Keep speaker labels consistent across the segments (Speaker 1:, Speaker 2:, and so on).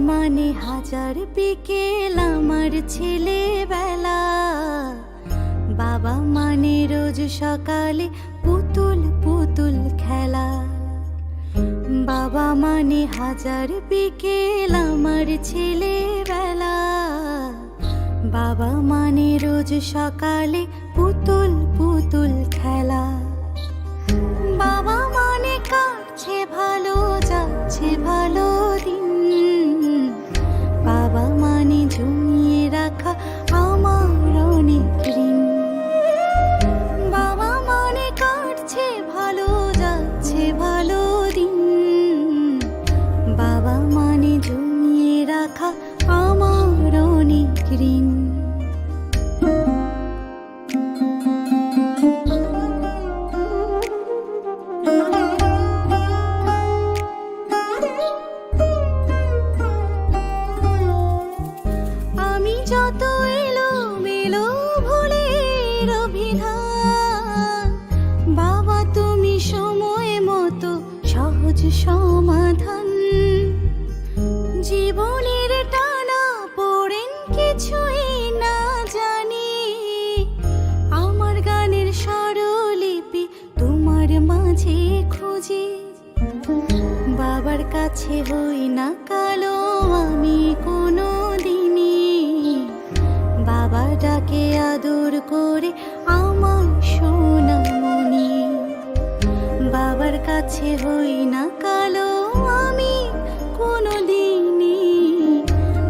Speaker 1: মানে হাজার বিকেল আমার ছেলেবেলা। বাবা মানে রোজ সকালে পুতুল পুতুল খেলা। বাবা মানে হাজার বিকেল আমার ছেলেবেলা। বাবা মানে রোজ সকালে পুতুল পুতুল খেলা। বাবা মানে কাটছে ভালো, যাচ্ছে ভালো দিন। বাবা মানে জমিয়ে রাখা আমার অনেক ঋণ। বাবা মানে কাটছে ভালো, যাচ্ছে ভালো দিন। বাবা মানে জমিয়ে রাখা আমার অনেক ঋণ। যত এলোমেলো ভুলের অভিধান, বাবা তুমি সময় মতো সহজ সমাধান। জীবনের টানা পড়েন কিছুই না জানি, আমার গানের স্বরলিপি তোমার মাঝে খুঁজি। বাবার কাছে হই না কালো আমি কোনো দিনই, বাবা ডাকে আদর করে আমার সোনামণি। বাবার কাছে হই না কালো আমি কোনো দিনই,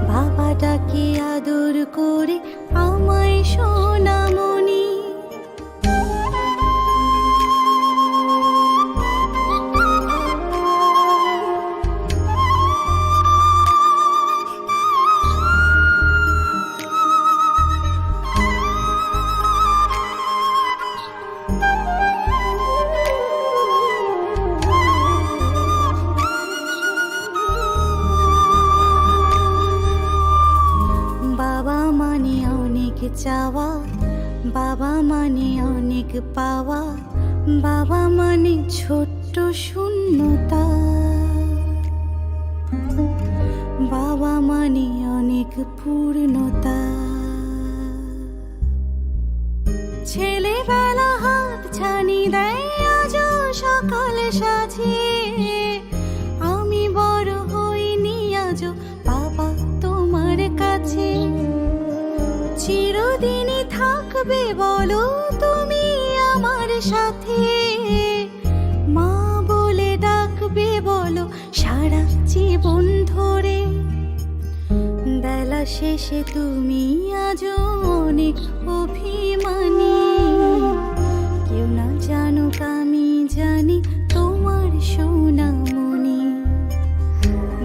Speaker 1: বাবা ডাকে আদর করে আমায় সোনামণি। বাবা মানে অনেক চাওয়া, বাবা মানে অনেক পাওয়া। বাবা মানে ছোট্ট শূন্যতা। বাবা মানে অনেক পূর্ণতা। ছেলেবেলা হাত ছানি দেয় আজও সকাল সাজিয়ে। আমি বড় হইনি আজও বাবা তোমার কাছে। চিরদিনই থাকবে বলো তুমি আমার সাথে, মা বলে ডাকবে বলো সারা জীবন ধরে। বেলা শেষে তুমি আজও অনেক অভিমানী, কেউ না জানুক আমি জানি তোমার সোনামণি।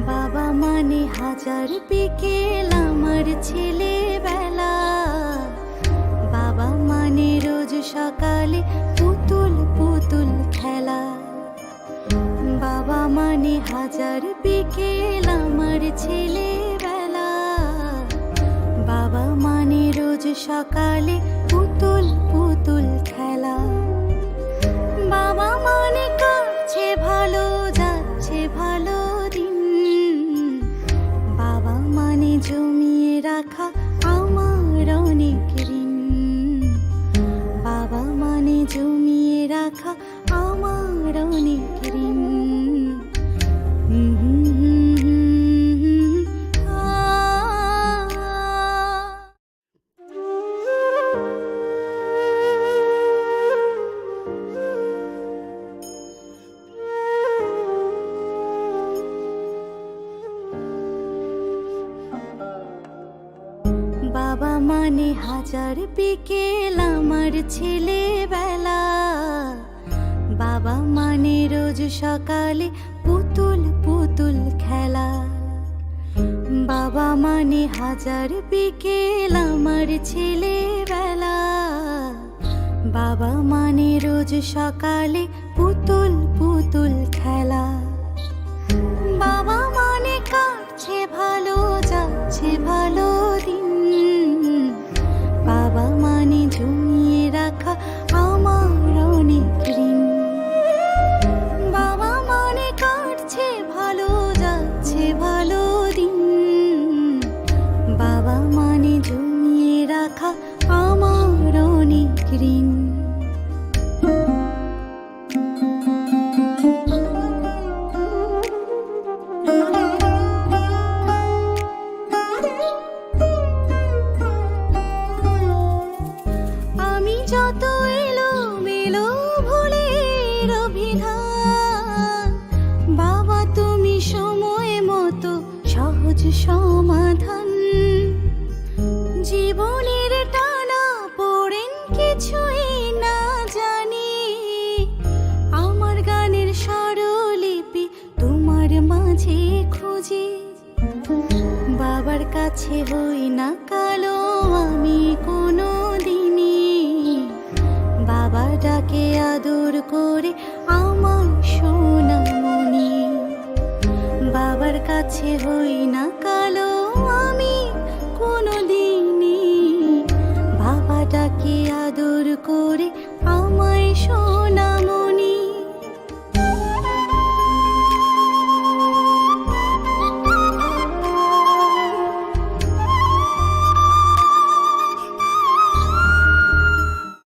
Speaker 1: বাবা মানে হাজার বিকেল আমার ছেলেবেলা। বাবা মানে রোজ সকালে পুতুল পুতুল খেলা। বাবা মানে হাজার বিকেল আমার ছেলেবেলা। বাবা মানে রোজ সকালে পুতুল পুতুল খেলা। বাবা মানে কাটছে ভালো, যাচ্ছে ভালো দিন। বাবা মানে জমিয়ে রাখা আমার অনেক ঋণ। বাবা মানে জমিয়ে রাখা আমার অনেক ঋণ। বাবা মানে হাজার বিকেল আমার ছেলেবেলা। বাবা মানে রোজ সকালে পুতুল পুতুল খেলা। বাবা মানে হাজার বিকেল আমার ছেলেবেলা। বাবা মানে রোজ সকালে পুতুল পুতুল খেলা। বাবা মানে কাটছে ভালো, যাচ্ছে ভালো দিন। বাবা মানে জমিয়ে রাখা আমার অনেক ঋণ। বাবা মানে কাটছে ভালো, যাচ্ছে ভালো দিন। ঋণ। আমি যত এলোমেলো ভুলের অভিধান, বাবা তুমি সময় মতো সহজ সমাধান। জীবনের টানা পড়েন কিছুই না জানি, আমার গানের স্বরলিপি তোমার মাঝে খুঁজি। বাবার কাছে হই না কালো আমি কোনো দিনই, বাবা ডাকে আদর করে আমার সোনামণি। বাবার কাছে হই না কালো আমি কোনো দিনই, বাবা ডাকে আদর করে আমায়